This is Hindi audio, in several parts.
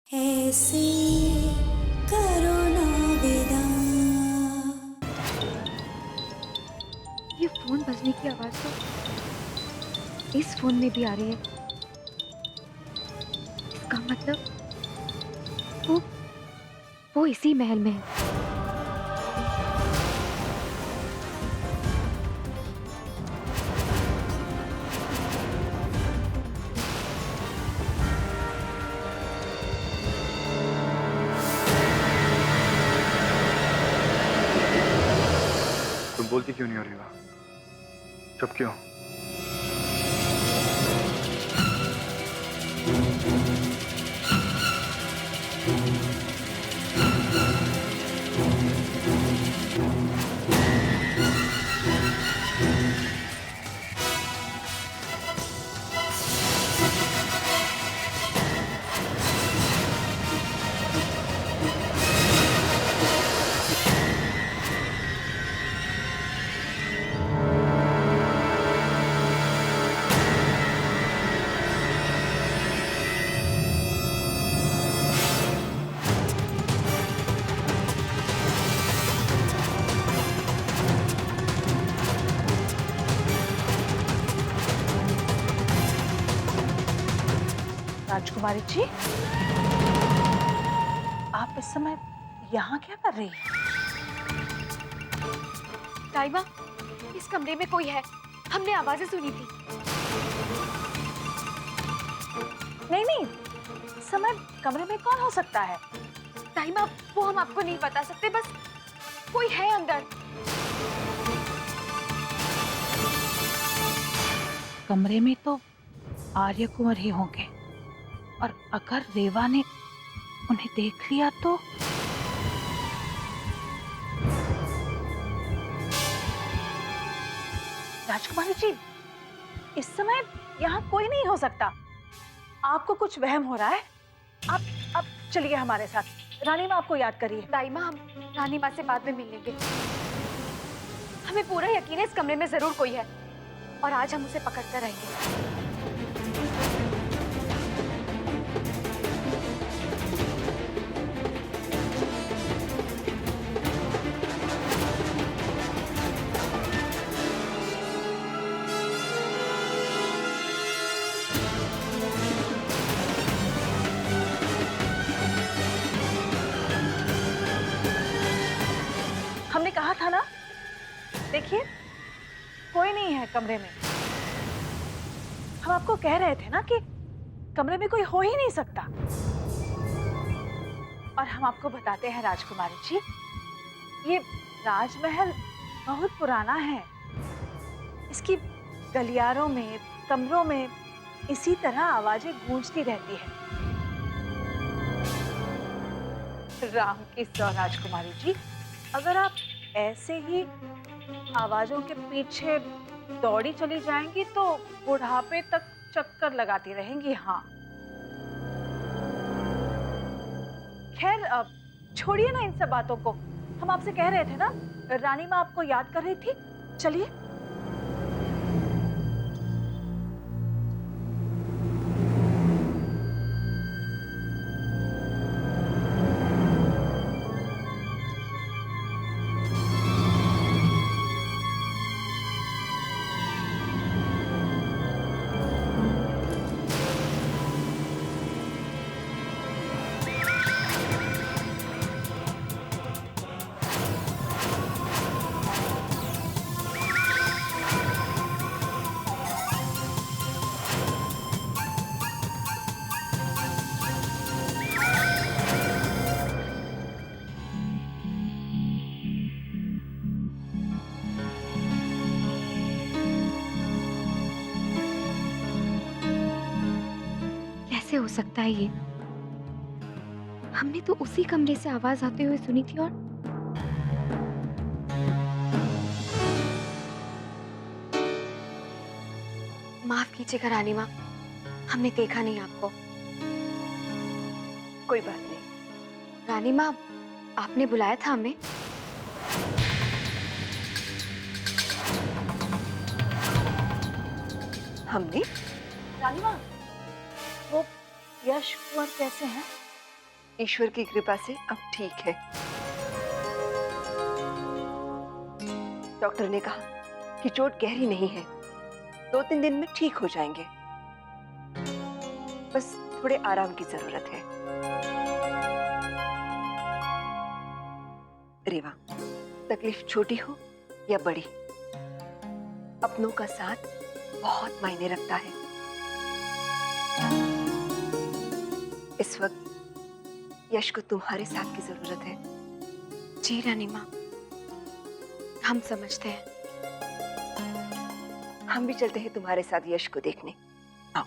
ऐसे करो ना विदा। ये फोन बजने की आवाज तो इस फोन में भी आ रही है। इसका मतलब वो वो इसी महल में है। तुम बोलती क्यों नहीं हो रही हो? चुप क्यों? राजकुमारी जी, आप इस समय यहाँ क्या कर रही हैं? ताइमा, इस कमरे में कोई है। हमने आवाजें सुनी थी। नहीं नहीं, इस समय कमरे में कौन हो सकता है? ताइमा, वो हम आपको नहीं बता सकते, बस कोई है अंदर। कमरे में तो आर्य कुंवर ही होंगे, और अगर रेवा ने उन्हें देख लिया तो राजकुमारी जी, इस समय यहाँ कोई नहीं हो सकता। आपको कुछ वहम हो रहा है। आप चलिए हमारे साथ। रानी माँ आपको याद करिए। ताइमा, हम रानी माँ से बाद में मिल लेंगे। हमें पूरा यकीन है इस कमरे में जरूर कोई है, और आज हम उसे पकड़ते रहेंगे। हमने कहा था ना, देखिए कोई नहीं है कमरे में। हम आपको कह रहे थे ना कि कमरे में कोई हो ही नहीं सकता। और हम आपको बताते हैं राजकुमारी जी, ये राजमहल बहुत पुराना है। इसकी गलियारों में, कमरों में इसी तरह आवाजें गूंजती रहती है। राम की सौ राजकुमारी जी, अगर आप ऐसे ही आवाजों के पीछे दौड़ी चली जाएंगी तो बुढ़ापे तक चक्कर लगाती रहेंगी। हाँ, खैर अब छोड़िए ना इन सब बातों को। हम आपसे कह रहे थे ना, रानी माँ आपको याद कर रही थी। चलिए। कैसे हो सकता है ये? हमने तो उसी कमरे से आवाज आते हुए सुनी थी। और माफ कीजिएगा रानी माँ, हमने देखा नहीं आपको। कोई बात नहीं। रानी माँ, आपने बुलाया था हमें। हमने? रानी माँ, वो यश कुंवर कैसे हैं? ईश्वर की कृपा से अब ठीक है। डॉक्टर ने कहा कि चोट गहरी नहीं है, 2-3 दिन में ठीक हो जाएंगे। बस थोड़े आराम की जरूरत है। रेवा, तकलीफ छोटी हो या बड़ी, अपनों का साथ बहुत मायने रखता है। इस वक्त यश को तुम्हारे साथ की जरूरत है। जी रानी माँ, हम समझते हैं। हम भी चलते हैं तुम्हारे साथ यश को देखने। आओ।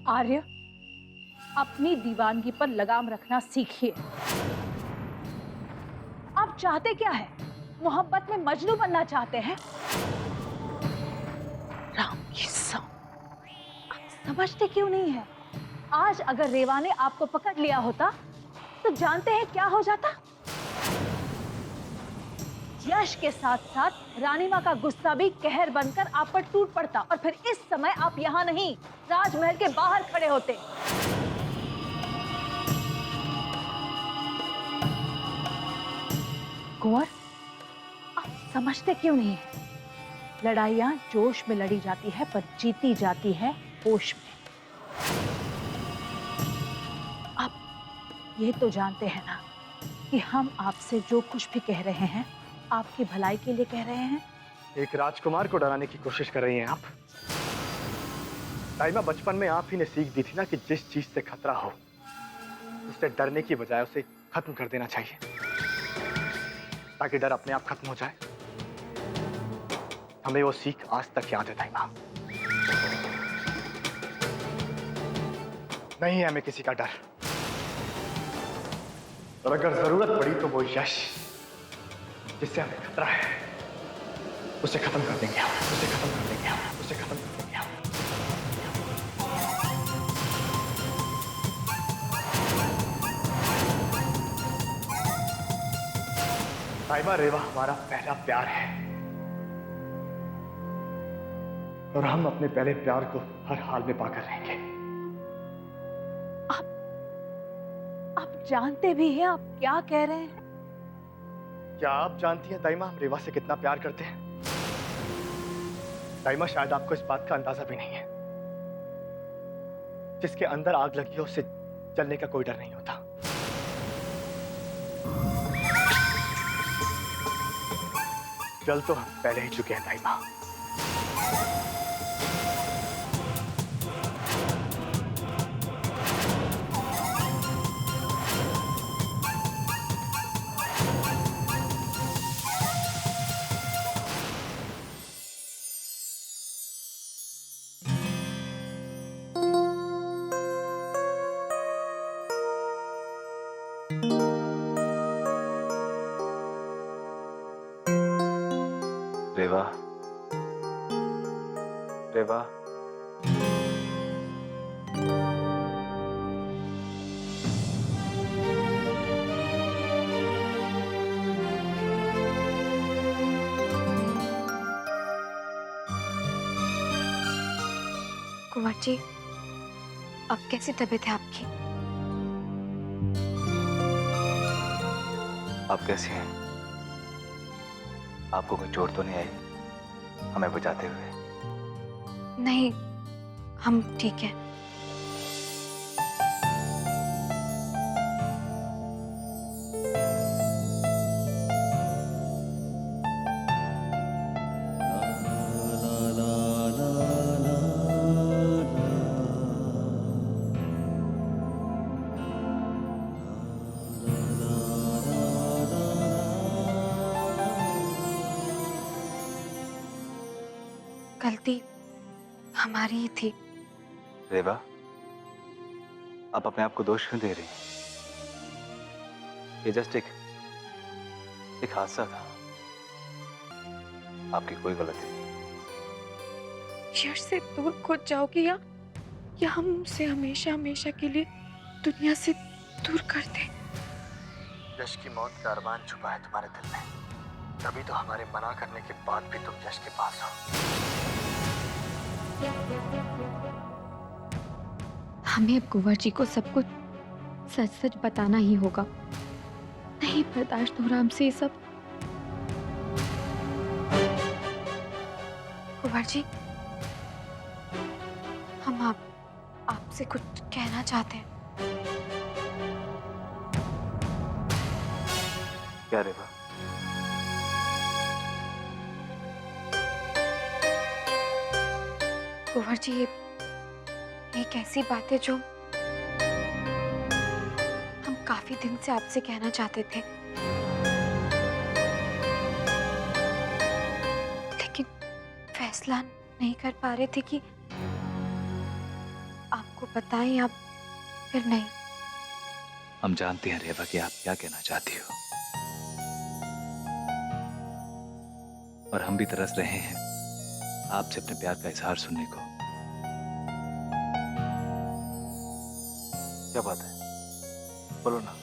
आर्य, अपनी दीवानगी पर लगाम रखना सीखिए। आप चाहते क्या है? मोहब्बत में मजनू बनना चाहते हैं? राम की सौ, आप समझते क्यों नहीं है? आज अगर रेवा ने आपको पकड़ लिया होता तो जानते हैं क्या हो जाता? यश के साथ साथ रानी माँ का गुस्सा भी कहर बनकर आप पर टूट पड़ता और फिर इस समय आप यहाँ नहीं, राजमहल के बाहर खड़े होते। कुंवर, आप समझते क्यों नहीं है? लड़ाइयां जोश में लड़ी जाती है पर जीती जाती है होश में। आप ये तो जानते हैं ना कि हम आपसे जो कुछ भी कह रहे हैं आपकी भलाई के लिए कह रहे हैं। एक राजकुमार को डराने की कोशिश कर रही हैं आप। ताइमा, बचपन में आप ही ने सीख दी थी ना कि जिस चीज से खतरा हो उससे डरने की बजाय उसे खत्म कर देना चाहिए, ताकि डर अपने आप खत्म हो जाए। हमें वो सीख आज तक याद है ताइमा। नहीं है हमें किसी का डर, और अगर जरूरत पड़ी तो वो यश जिससे हमें खतरा है उसे खत्म कर देंगे हम, उसे खत्म कर देंगे हम, उसे खत्म कर देंगे हम। ताइमा, रेवा हमारा पहला प्यार है और हम अपने पहले प्यार को हर हाल में पाकर रहेंगे। आप जानते भी हैं आप क्या कह रहे हैं? क्या आप जानती हैं ताइमा, हम रेवा से कितना प्यार करते हैं? ताइमा, शायद आपको इस बात का अंदाजा भी नहीं है। जिसके अंदर आग लगी है उससे जलने का कोई डर नहीं होता। जल तो हम पहले ही चुके हैं ताइमा। रेवा, रेवा, कुंवर जी, अब कैसी तबीयत है आपकी? आप कैसी हैं? आपको कोई चोट तो नहीं आई हमें बचाते हुए? नहीं, हम ठीक हैं। गलती हमारी ही थी। रेवा, आप अपने आप को दोष क्यों दे रही हैं? ये जस्ट एक हादसा था, आपकी कोई गलती नहीं। यश से दूर खो जाओगी या हम उसे हमेशा हमेशा के लिए दुनिया से दूर कर दें? यश की मौत का अरमान छुपा है तुम्हारे दिल में तभी तो हमारे मना करने के बाद भी तुम जज के पास हो। हमें अब कुंवर जी को सब कुछ सच सच बताना ही होगा। नहीं बर्दाश्त हो रहा हमसे ये सब। कुंवर जी, हम आपसे कुछ कहना चाहते हैं। क्या रेवा? कुंवर जी, ये एक ऐसी बात है जो हम काफी दिन से आपसे कहना चाहते थे, लेकिन फैसला नहीं कर पा रहे थे कि आपको बताएं या फिर नहीं। हम जानते हैं रेवा कि आप क्या कहना चाहती हो, और हम भी तरस रहे हैं आपसे अपने प्यार का इजहार सुनने को। क्या बात है, बोलो ना।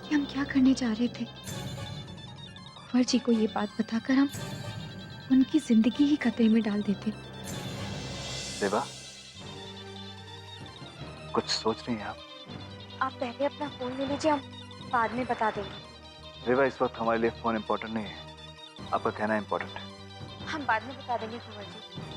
कि हम क्या करने जा रहे थे। कुंवर जी को ये बात बताकर हम उनकी जिंदगी ही खतरे में डाल देते। रेवा, कुछ सोच रही हैं आप? आप पहले अपना फोन ले लीजिए, हम बाद में बता देंगे। रेवा, इस वक्त हमारे लिए फोन इम्पोर्टेंट नहीं है, आपका कहना इम्पोर्टेंट है। हम बाद में बता देंगे कुंवर जी।